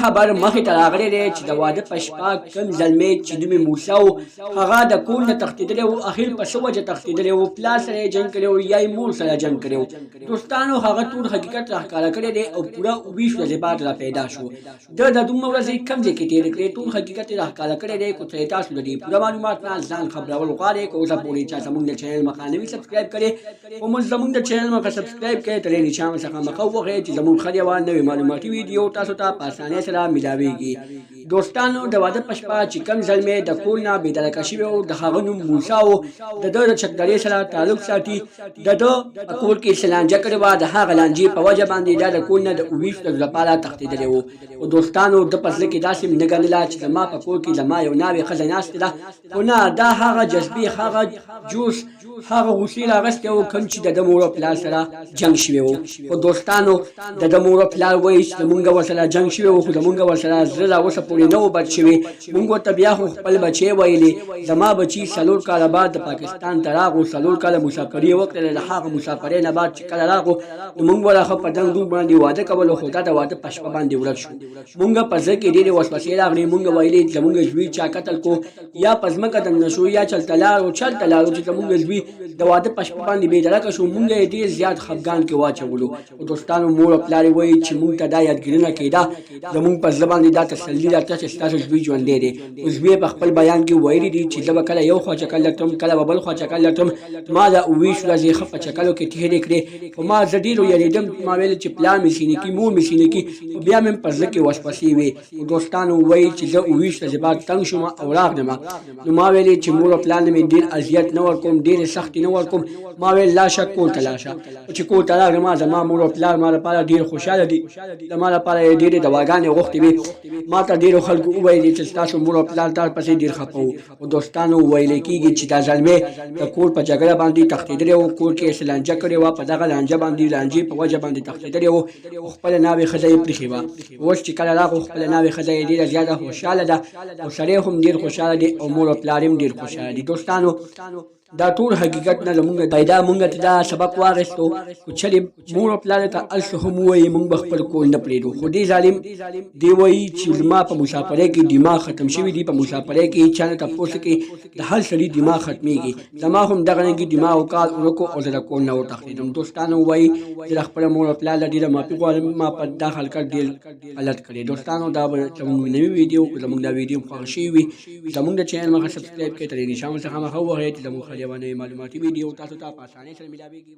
خبر مخې ته راغلی دی چې د واده په شپه کوم زلمی چې نوم یې موسی و هغه د کور نه تښتېدلی و. اخر په څه وجه تښتېدلی و؟ پلار سره یې جنګ کړی و یا یې مور سره جنګ کړی و؟ دوستانو هغه ټول حقیقت راښکاره کړی دی او پوره 20 ورځې بعد را پیدا شو. د دومره ورځې کوم ځای کې تېرې کړې ټول حقیقت یې راښکاره کړی دی. که چېرې تاسو د دې پوره معلومات نه ځان خبرول غواړئ که اوسه پورې چا زموږ د چینل مخه نه وي سبسکرایب کړی خو موږ زموږ د چینل مخه سبسکرایب کړئ تر دې نشان څخه مخه ووهئ چې زموږ هر یوه نوې معلوماتي ویډیو تاسو ته په اسانۍ سره میلاویږي. دوستانو د واده په شپه چې کوم زلمی د کور نه بېدرکه شوی و د هغه نوم موسی و. د ده د چکدرې سره تعلق ساتي. د ده په کور کې څه لانجه کړې وه د هغه لانجې په وجه باندې دا د کور نه د 20 ورځو لپاره تښتېدلی و. خو دوستانو ده په زړه کې داسې نه ګڼله چې زما په کور کې زما یو ناوې ښځه ناستې ده. خو نه دا هغه جذبې هغه جوش هغه غوسې راغستی و کوم چې د ده مور او پلار سره جنګ شوی و. خو دوستانو د ده مور او پلار وایي چې زمونږ ورسره جنګ شوی و خو زمونږ ورسره زړه را اوسه پورې نه و بد شوی. مونږ ورته بیا خو خپل بچی ویلې زما بچي 4 کاله بعد د پاکستان ته راغو 4 کاله مسافري یې وکړله. د هغه مسافرۍ نه بعد چې کله راغو نو مونږ به هغه په دنګ دوب باندې واده کولو خو دا د واده په شپه باندې ورک شو. مونږ په زړه کې ډېرې وسوسې راغلې. مونږ ویلې زمونږ زوی چا قتل کو یا په ځمکه دننه شو یا چلته لاړو چې زمونږ زوی د واده په شپه باندې بېدرکه شو. مونږ یې ډېر زیات خفګان کې واچولو. دوستانو مور او پلار یې وایي چې مونږ ته دا یادګیرونه کېده زمونږ په زړه باندې دا تسلي راته چې ستاسو زوی ژوندی دی. اوس بیا په خپل بیان کې ویلي دي چې زه به کله یو خوا چکر لټوم کله به بل خوا چکر لټوم. ما دا 20 ورځې ښه په چکرو کې تېرې کړې خو ما زه ډېر ویرېدم. ما ویل چې پلار مې سینې کي مور مې سینې کي خو بیا مې په زړه کې وسوسې وې. دوستانو وایي چې زه 20 ورځې بعد تنګ شوم او راغلم نو ما ویلې چې مور او پلار مې ډېر اذیت نه ورکوم ډېرې سختې نه ورکوم. ما ویل لاشه کور ته لاشه. چې کور ته راغلم زما مور او پلار ما لپاره ډېر خوشحاله دي. زما لپاره یې ډېرې دواګانې غوښتې وې. ما ته ډېرو خلکو وویلې چې ستاسو مور او پلار تاسو پسې ډېر خفه وو. او دوستانو ویل کېږي چې دا زلمی د کور په جګړه باندې تښتېدلی و. کور کې یې څه لانجه کړې وه په دغه لانجې په وجه باندې تښتېدلی و او خپله ناوې ښځه یې پرېښې وه. اوس چې کله راغو خپله ناوې ښځه یې ډېره زیاته خوشحاله ده او سړی هم ډېر خوشحاله دی او مور او پلار هم ډېر خوشحاله دي. دوستانو دا ټول حقیقت نه زمونږ پیدا مونږ ته دا سبق واخیستو خو چلې مور او پلار ته هلته هم ووایي مونږ به خپل کور نه پرېږدو. خو دې ظالم دی وایي چې زما په مسافرۍ کې دماغ ختم شوي دي. په مسافرۍ کې چا نه تپوس کې د هر سړي دماغ ختمېږي. زما هم دغه رنګې دماغ او کار ورکو او زه د کور نه وتښتېدم. دوستانو وایي زه د خپله مور او پلار له ډېره معافي غواړم. ما په دا حرکت ډېر غلط کړی. دوستانو دا به زموږ نوي ویډیو زموږ دا ویډیو خوښه شوي وي زموږ د چینل مخه سبسکرایب کړئ تر دې نشان څخه مخه ووهئ چې زموږ هر یوه نوې معلوماتي ویډیو تاسو ته په اسانۍ سره میلاویږي.